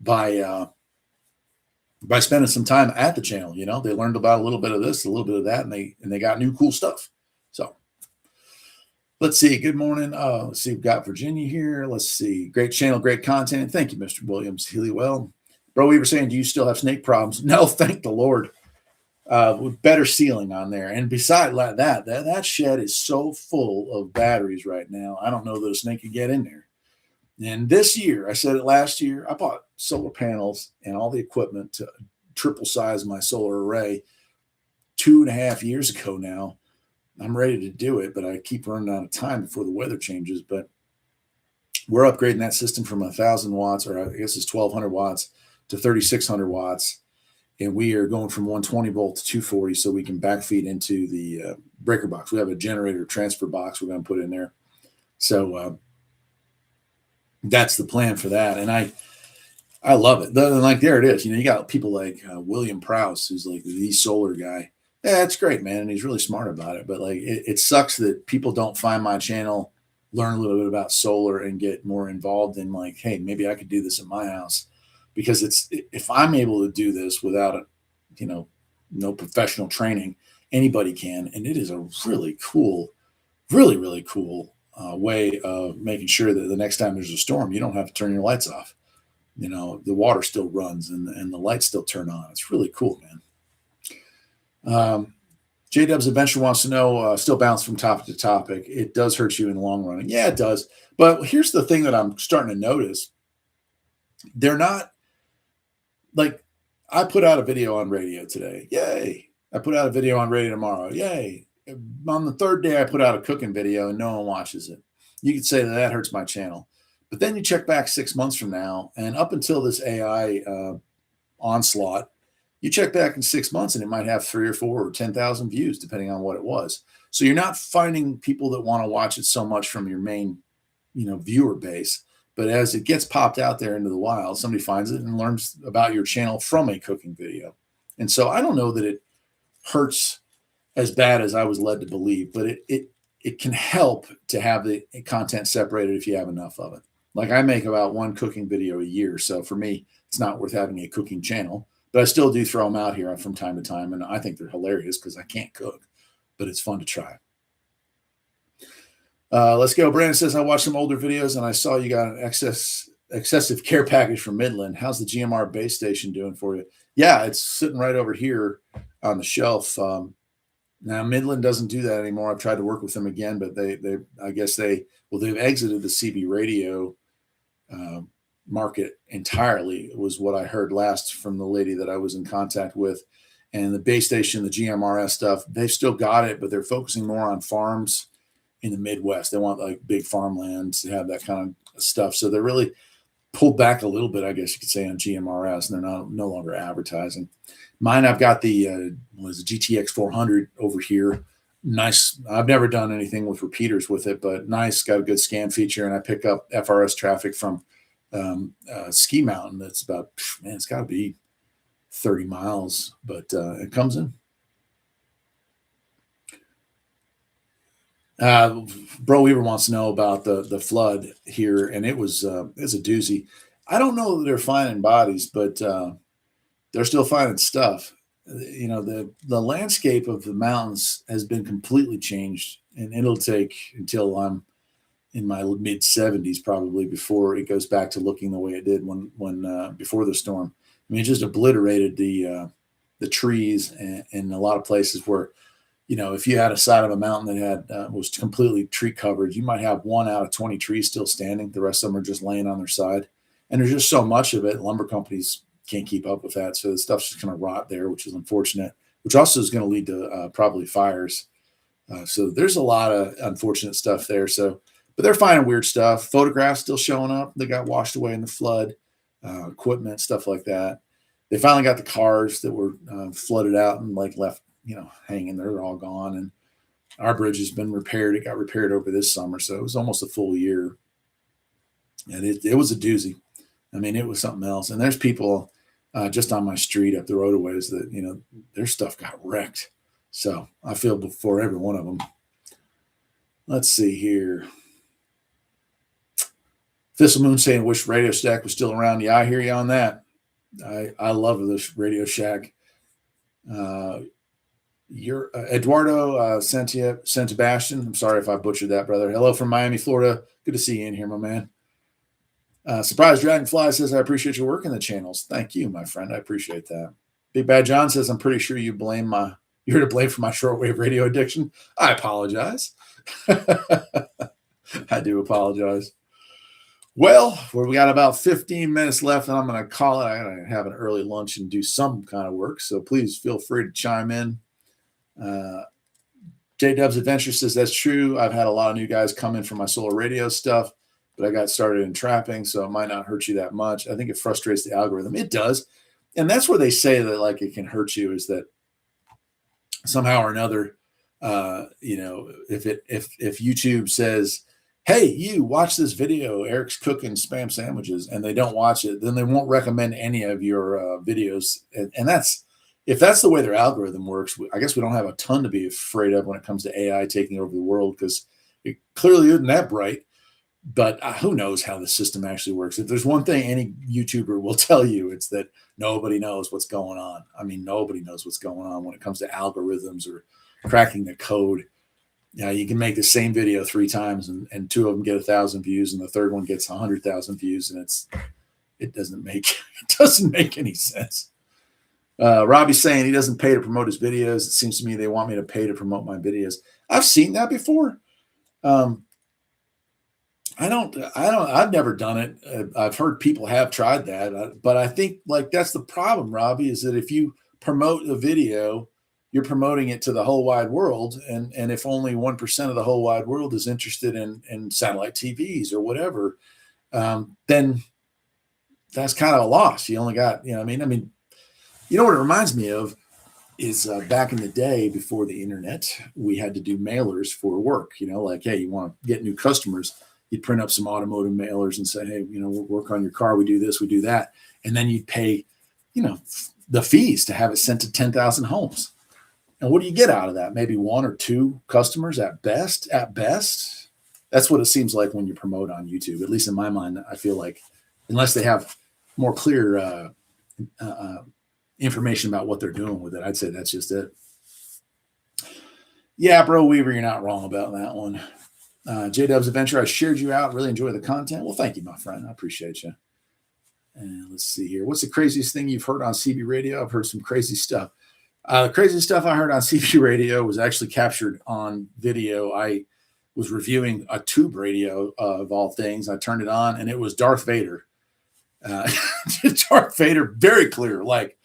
by spending some time at the channel. They learned about a little bit of this, a little bit of that, and they got new cool stuff. So let's see. Good morning. Let's see. We've got Virginia here. Let's see. Great channel, great content. Thank you, Mr. Williams. Healywell. Bro, we were saying, do you still have snake problems? No, thank the Lord. With better sealing on there. And beside that shed is so full of batteries right now. I don't know that a snake could get in there. And this year, I said it last year, I bought solar panels and all the equipment to triple size my solar array 2.5 years ago now. I'm ready to do it, but I keep running out of time before the weather changes. But we're upgrading that system from 1,000 watts, or I guess it's 1,200 watts, to 3,600 watts. And we are going from 120 volt to 240 so we can backfeed into the breaker box. We have a generator transfer box we're going to put in there. So that's the plan for that. And I love it. Like, there it is. You got people like William Prowse, who's like the solar guy. Yeah, that's great, man. And he's really smart about it. But like, it sucks that people don't find my channel, learn a little bit about solar, and get more involved in like, hey, maybe I could do this at my house. Because if I'm able to do this without no professional training, anybody can. And it is a really cool, really, really cool way of making sure that the next time there's a storm, you don't have to turn your lights off. The water still runs and the lights still turn on. It's really cool, man. J-Dub's Adventure wants to know, still bounce from topic to topic. It does hurt you in the long run. Yeah, it does. But here's the thing that I'm starting to notice. They're not, like, I put out a video on radio today. Yay. I put out a video on radio tomorrow. Yay. on the third day I put out a cooking video and no one watches it. You could say that hurts my channel. But then you check back 6 months from now, and up until this AI onslaught, you check back in 6 months and it might have 3 or 4 or 10,000 views, depending on what it was. So you're not finding people that want to watch it so much from your main, viewer base. But as it gets popped out there into the wild, somebody finds it and learns about your channel from a cooking video. And so I don't know that it hurts as bad as I was led to believe, but it can help to have the content separated if you have enough of it. Like I make about 1 cooking video a year. So for me, it's not worth having a cooking channel, but I still do throw them out here from time to time. And I think they're hilarious because I can't cook, but it's fun to try. Let's go. Brandon says, I watched some older videos and I saw you got an excessive care package from Midland. How's the GMR base station doing for you? Yeah, it's sitting right over here on the shelf. Now Midland doesn't do that anymore. I've tried to work with them again, but they've exited the CB radio market entirely, was what I heard last from the lady that I was in contact with. And the base station, the GMRS stuff, they've still got it, but they're focusing more on farms in the Midwest. They want like big farmlands to have that kind of stuff. So they're really pulled back a little bit, I guess you could say, on GMRS, and they're no longer advertising. Mine, I've got the GTX 400 over here. Nice. I've never done anything with repeaters with it, but nice. Got a good scan feature, and I pick up FRS traffic from Ski Mountain. That's about, it's got to be 30 miles, but it comes in. Bro Weaver wants to know about the flood here, and it's a doozy. I don't know that they're finding bodies, but they're still finding stuff. The landscape of the mountains has been completely changed, and it'll take until I'm in my mid 70s probably before it goes back to looking the way it did when before the storm. I mean, it just obliterated the trees, and in a lot of places where, if you had a side of a mountain that had was completely tree covered, you might have 1 out of 20 trees still standing. The rest of them are just laying on their side, and there's just so much of it. Lumber companies can't keep up with that, so the stuff's just going to rot there, which is unfortunate. Which also is going to lead to probably fires. So there's a lot of unfortunate stuff there. So, but they're finding weird stuff. Photographs still showing up. They got washed away in the flood. Equipment, stuff like that. They finally got the cars that were flooded out and left, hanging. They're all gone. And our bridge has been repaired. It got repaired over this summer, so it was almost a full year. And it was a doozy. I mean, it was something else. And there's people just on my street up the roadaways that, their stuff got wrecked. So I feel for every one of them. Let's see here. Thistle Moon saying, wish Radio Shack was still around. Yeah, I hear you on that. I love this Radio Shack. You're Eduardo Santibastian. I'm sorry if I butchered that, brother. Hello from Miami, Florida. Good to see you in here, my man. Surprise Dragonfly says, I appreciate your work in the channels. Thank you, my friend. I appreciate that. Big Bad John says, I'm pretty sure you're to blame for my shortwave radio addiction. I apologize. I do apologize. Well, we got about 15 minutes left, and I'm going to call it. I got to have an early lunch and do some kind of work, so please feel free to chime in. J-Dubs Adventure says, that's true. I've had a lot of new guys come in for my solar radio stuff, but I got started in trapping, so it might not hurt you that much. I think it frustrates the algorithm. It does, and that's where they say that it can hurt you, is that somehow or another, if YouTube says, hey, you watch this video, Eric's cooking spam sandwiches, and they don't watch it, then they won't recommend any of your videos. And if that's the way their algorithm works, I guess we don't have a ton to be afraid of when it comes to AI taking over the world, because it clearly isn't that bright. But who knows how the system actually works. If there's one thing any YouTuber will tell you, it's that nobody knows what's going on. I mean, nobody knows what's going on when it comes to algorithms or cracking the code. You can make the same video 3 times and 2 of them get 1,000 views and the third one gets 100,000 views, and it doesn't make any sense. Robbie's saying he doesn't pay to promote his videos. It seems to me they want me to pay to promote my videos. I've seen that before. I've never done it. I've heard people have tried that, but I think that's the problem, Robbie, is that if you promote a video you're promoting it to the whole wide world. And if only 1% of the whole wide world is interested in satellite TVs or whatever, then that's kind of a loss. You only got, you know, I mean, you know what it reminds me of is back in the day before the internet, we had to do mailers for work, you know, like, hey, you want to get new customers, you'd print up some automotive mailers and say, hey, you know, we'll work on your car. We do this, we do that. And then you'd pay, you know, the fees to have it sent to 10,000 homes. And what do you get out of that? Maybe 1 or 2 customers at best, That's what it seems like when you promote on YouTube. At least in my mind, I feel like unless they have more clear information about what they're doing with it, I'd say that's just it. Yeah, bro, Weaver, you're not wrong about that one. J-Dub's Adventure, I shared you out. Really enjoy the content. Well, thank you, my friend. I appreciate you. And let's see here. What's the craziest thing you've heard on CB radio? I've heard some crazy stuff. The craziest stuff I heard on CB radio was actually captured on video. I was reviewing a tube radio of all things. I turned it on, and it was Darth Vader. Darth Vader, very clear, like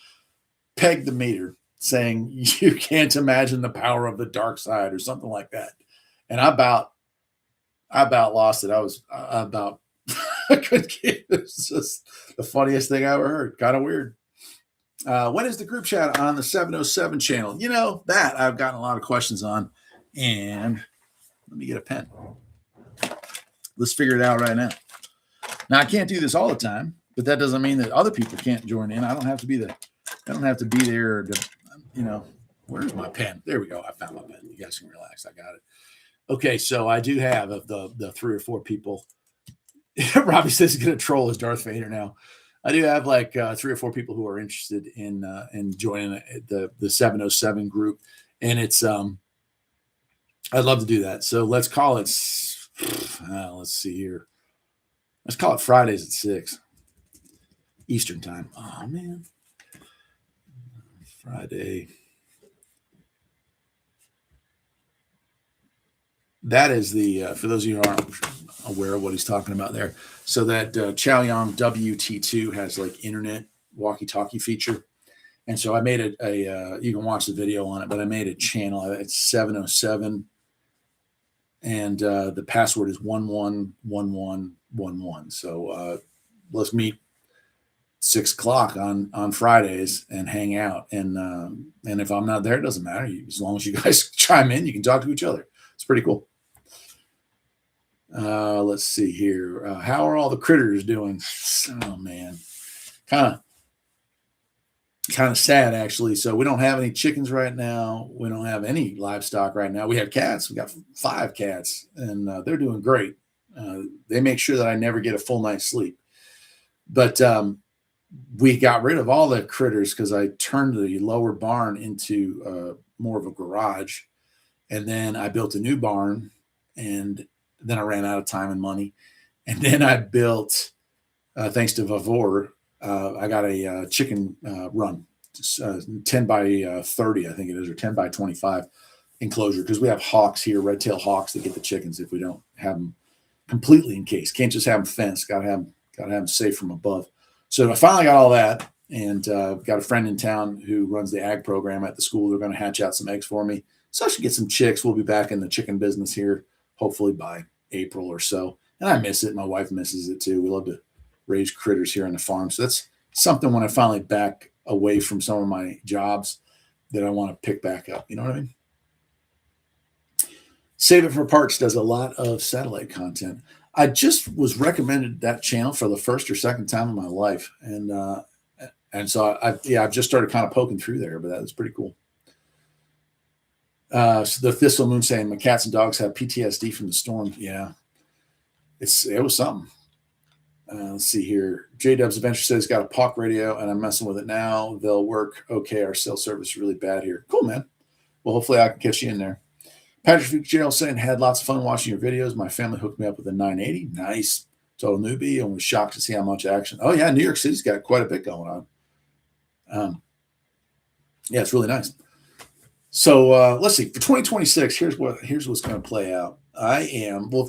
peg the meter, saying you can't imagine the power of the dark side or something like that. And I about lost it. I was about I couldn't get it. It's just the funniest thing I ever heard. Kind of weird. When is the group chat on the 707 channel? You know, that I've gotten a lot of questions on. And let me get a pen. Let's figure it out right now. Now, I can't do this all the time, but that doesn't mean that other people can't join in. I don't have to be there to, you know, where's my pen? There we go. I found my pen. You guys can relax. I got it. Okay, so I do have of the 3 or 4 people. Robbie says he's going to troll as Darth Vader now. I do have like 3 or 4 people who are interested in joining the 707 group, and it's I'd love to do that. So let's call it. Let's see here. Let's call it Fridays at 6 Eastern time. Oh man, Friday. That is the for those of you who aren't aware of what he's talking about there. So that Chaoyang WT2 has like internet walkie-talkie feature. And so I made you can watch the video on it, but I made a channel. It's 707. And the password is 111111. So let's meet 6 o'clock on Fridays and hang out. And if I'm not there, it doesn't matter. As long as you guys chime in, you can talk to each other. It's pretty cool. Let's see here. How are all the critters doing? Oh man, kind of sad actually. So we don't have any chickens right now. We don't have any livestock right now. We have cats. We got 5 cats, and they're doing great. They make sure that I never get a full night's sleep. But we got rid of all the critters because I turned the lower barn into more of a garage, and then I built a new barn, and then I ran out of time and money. And then I built, thanks to Vavor, I got a chicken run, 10 by 30, I think it is, or 10 by 25 enclosure, because we have hawks here, red-tailed hawks that get the chickens if we don't have them completely encased. Can't just have them fenced. Got to have them safe from above. So I finally got all that, and got a friend in town who runs the ag program at the school. They're going to hatch out some eggs for me. So I should get some chicks. We'll be back in the chicken business here, hopefully by April or so. And I miss it. My wife misses it too. We love to raise critters here on the farm. So that's something when I finally back away from some of my jobs that I want to pick back up. You know what I mean? Save It for Parts does a lot of satellite content. I just was recommended that channel for the first or second time in my life. And so I've just started kind of poking through there, but that was pretty cool. So the Thistle Moon saying my cats and dogs have PTSD from the storm. Yeah, it was something. Let's see here. J-Dub's Adventure says he's got a POC radio and I'm messing with it now. They'll work okay. Our cell service is really bad here. Cool, man. Well, hopefully I can catch you in there. Patrick Fitzgerald saying had lots of fun watching your videos. My family hooked me up with a 980. Nice. Total newbie and was shocked to see how much action. Oh yeah, New York City's got quite a bit going on. Yeah, it's really nice. So let's see. For 2026, here's what's going to play out.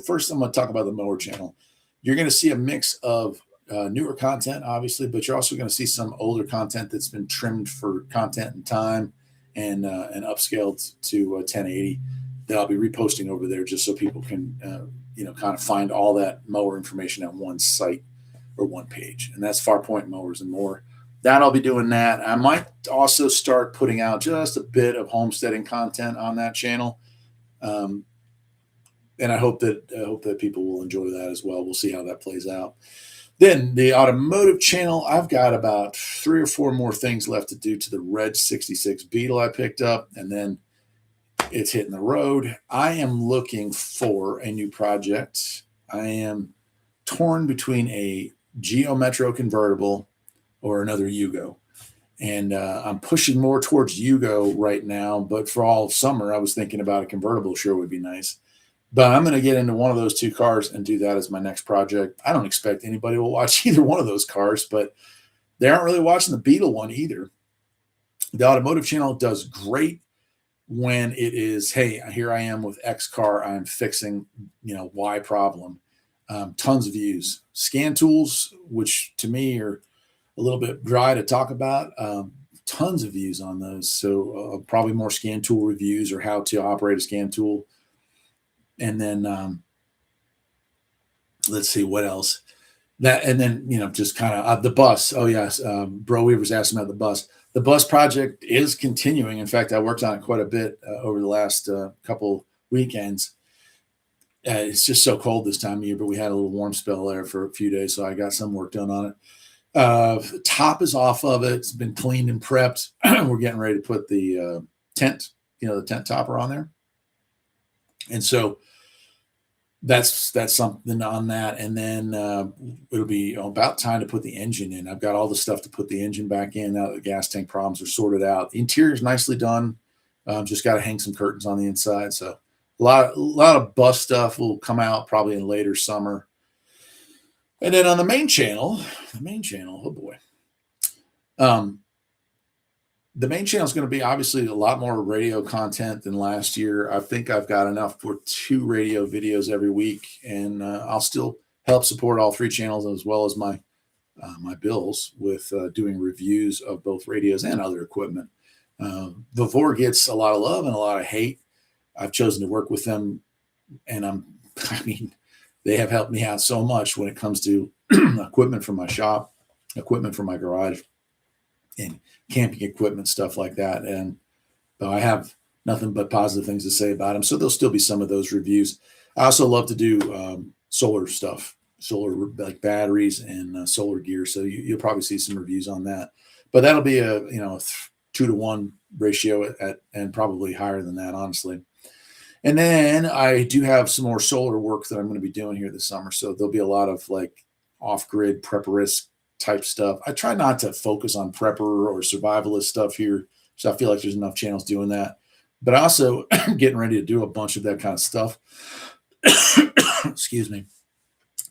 First I'm going to talk about the Mower channel. You're going to see a mix of newer content, obviously, but you're also going to see some older content that's been trimmed for content and time and upscaled to 1080 that I'll be reposting over there just so people can kind of find all that mower information on one site or one page. And that's Farpoint Mowers and More. That I'll be doing that. I might also start putting out just a bit of homesteading content on that channel. And I hope that people will enjoy that as well. We'll see how that plays out. Then the automotive channel, I've got about 3 or 4 more things left to do to the red 66 Beetle I picked up, and then it's hitting the road. I am looking for a new project. I am torn between a Geo Metro convertible or another Yugo. And I'm pushing more towards Yugo right now, but for all of summer, I was thinking about a convertible sure would be nice. But I'm going to get into one of those 2 cars and do that as my next project. I don't expect anybody will watch either one of those cars, but they aren't really watching the Beetle one either. The automotive channel does great when it is, hey, here I am with X car, I'm fixing, Y problem. Tons of views. Scan tools, which to me are a little bit dry to talk about, tons of views on those. So probably more scan tool reviews or how to operate a scan tool. And then let's see what else. And then just kind of the bus. Oh yes, Bro Weaver's asking about the bus. The bus project is continuing. In fact, I worked on it quite a bit over the last couple weekends. It's just so cold this time of year, but we had a little warm spell there for a few days, so I got some work done on it. Top is off of it. It's been cleaned and prepped. We're getting ready to put the tent, the tent topper on there. And so that's something on that. And then it'll be about time to put the engine in. I've got all the stuff to put the engine back in now that the gas tank problems are sorted out. The interior is nicely done. Just got to hang some curtains on the inside. So a lot of bus stuff will come out probably in later summer. And then on the main channel, oh boy. The main channel is going to be obviously a lot more radio content than last year. I think I've got enough for 2 radio videos every week, and I'll still help support all 3 channels as well as my bills with doing reviews of both radios and other equipment. Vavor gets a lot of love and a lot of hate. I've chosen to work with them, and they have helped me out so much when it comes to equipment from my shop, equipment from my garage, and camping equipment, stuff like that. And I have nothing but positive things to say about them. So there'll still be some of those reviews. I also love to do solar stuff, solar like batteries and solar gear. So you'll probably see some reviews on that. But that'll be a 2-to-1 ratio and probably higher than that, honestly. And then I do have some more solar work that I'm going to be doing here this summer. So there'll be a lot of like off-grid prepperist type stuff. I try not to focus on prepper or survivalist stuff here, so I feel like there's enough channels doing that. But I also getting ready to do a bunch of that kind of stuff. Excuse me.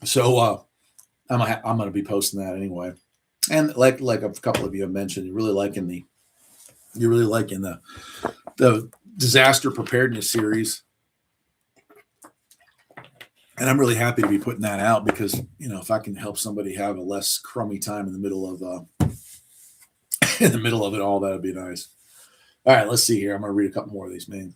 So I'm going to be posting that anyway. And like a couple of you have mentioned, you're really liking the disaster preparedness series. And I'm really happy to be putting that out because, if I can help somebody have a less crummy time in the middle of it all, that'd be nice. All right, let's see here. I'm going to read a couple more of these, man.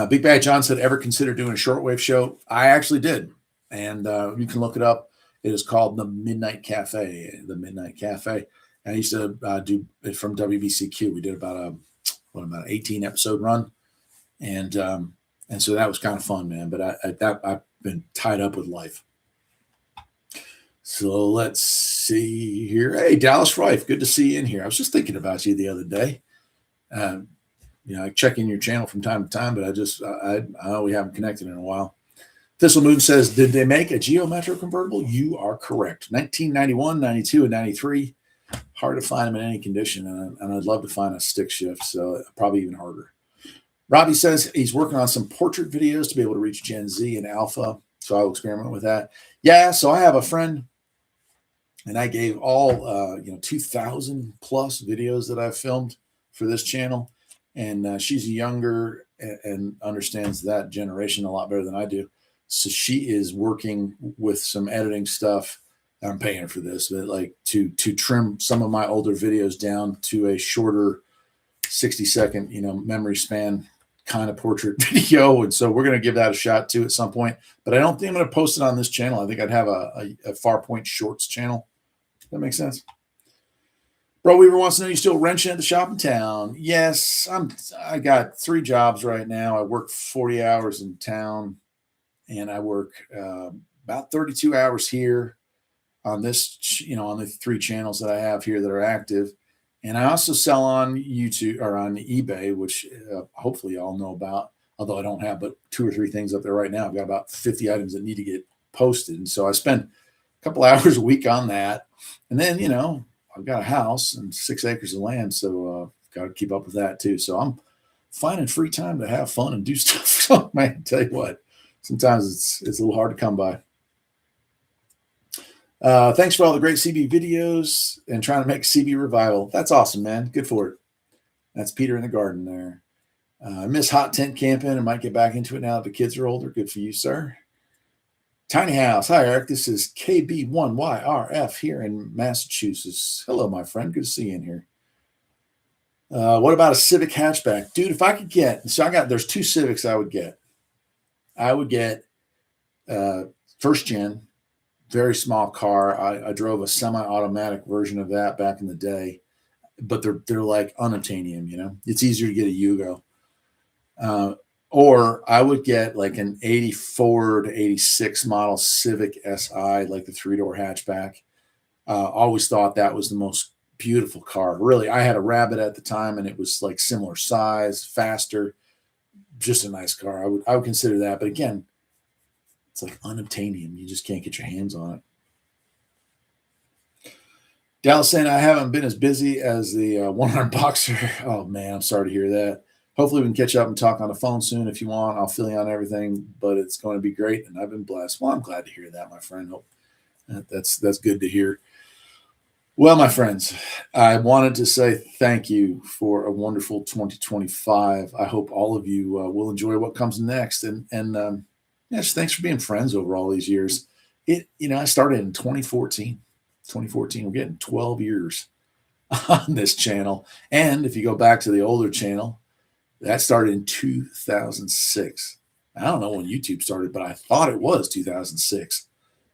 Big Bad John said, ever consider doing a shortwave show? I actually did. And you can look it up. It is called The Midnight Cafe. The Midnight Cafe. I used to do it from WVCQ. We did about an 18 episode run. And so that was kind of fun, man. But I've been tied up with life. So let's see here. Hey, Dallas Rife, good to see you in here. I was just thinking about you the other day. I check in your channel from time to time, but I know we haven't connected in a while. Thistle Moon says, did they make a Geo Metro convertible? You are correct. 1991, 92, and 93. Hard to find them in any condition, and I'd love to find a stick shift, so probably even harder. Robbie says he's working on some portrait videos to be able to reach Gen Z and Alpha, so I'll experiment with that. Yeah, so I have a friend, and I gave all 2,000 plus videos that I've filmed for this channel, and she's younger and understands that generation a lot better than I do. So she is working with some editing stuff I'm paying her for this, but like to trim some of my older videos down to a shorter 60-second, memory span kind of portrait video. And so we're going to give that a shot too at some point, but I don't think I'm going to post it on this channel. I think I'd have a Farpoint Shorts channel. That makes sense. Bro Weaver wants to know, you still wrenching at the shop in town? Yes, I got 3 jobs right now. I work 40 hours in town, and I work about 32 hours here on this, on the 3 channels that I have here that are active. And I also sell on YouTube or on eBay, which hopefully y'all know about, although I don't have but 2 or 3 things up there right now. I've got about 50 items that need to get posted. And so I spend a couple hours a week on that. And then, I've got a house and 6 acres of land, so got to keep up with that too. So I'm finding free time to have fun and do stuff. So, man, tell you what, sometimes it's a little hard to come by. Thanks for all the great CB videos and trying to make CB revival. That's awesome, man. Good for it. That's Peter in the garden there. I miss hot tent camping and might get back into it now that the kids are older. Good for you, sir. Tiny House. Hi, Eric. This is KB1YRF here in Massachusetts. Hello, my friend. Good to see you in here. What about a Civic hatchback? Dude, if I could get, there's 2 Civics I would get. I would get first gen, very small car. I drove a semi-automatic version of that back in the day, but they're like unobtainium, It's easier to get a Yugo. Or I would get like an 84 to 86 model Civic SI, like the 3-door hatchback. Always thought that was the most beautiful car. Really, I had a Rabbit at the time, and it was like similar size, faster, just a nice car. I would consider that. But again, it's like unobtainium. You just can't get your hands on it. Dallas saying, I haven't been as busy as the 100 boxer. Oh, man, I'm sorry to hear that. Hopefully we can catch up and talk on the phone soon if you want. I'll fill you on everything, but it's going to be great, and I've been blessed. Well, I'm glad to hear that, my friend. Hope that's good to hear. Well, my friends, I wanted to say thank you for a wonderful 2025. I hope all of you will enjoy what comes next, and just thanks for being friends over all these years. I started in 2014. We're getting 12 years on this channel, and if you go back to the older channel, that started in 2006. I don't know when YouTube started, but I thought it was 2006.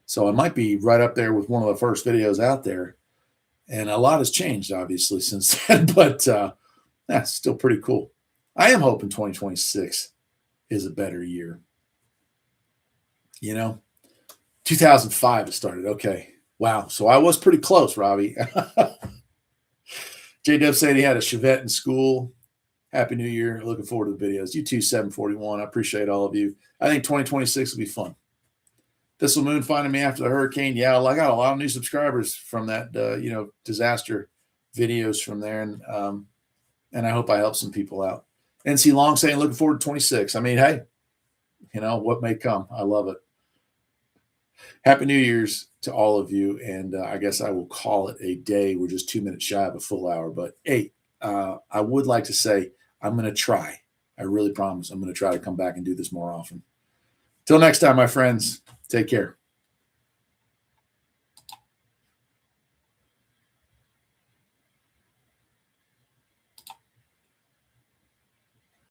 So I might be right up there with one of the first videos out there. And a lot has changed, obviously, since then. But that's still pretty cool. I am hoping 2026 is a better year. 2005 it started. Okay. Wow. So I was pretty close, Robbie. J-Dub said he had a Chevette in school. Happy New Year. Looking forward to the videos. You too, 741. I appreciate all of you. I think 2026 will be fun. Thistle Moon finding me after the hurricane. Yeah, I got a lot of new subscribers from that, disaster videos from there. And I hope I help some people out. NC Long saying, looking forward to 26. I mean, hey, what may come. I love it. Happy New Year's to all of you. And I guess I will call it a day. We're just 2 minutes shy of a full hour. But, hey, I would like to say I'm going to try. I really promise I'm going to try to come back and do this more often. Till next time, my friends, take care.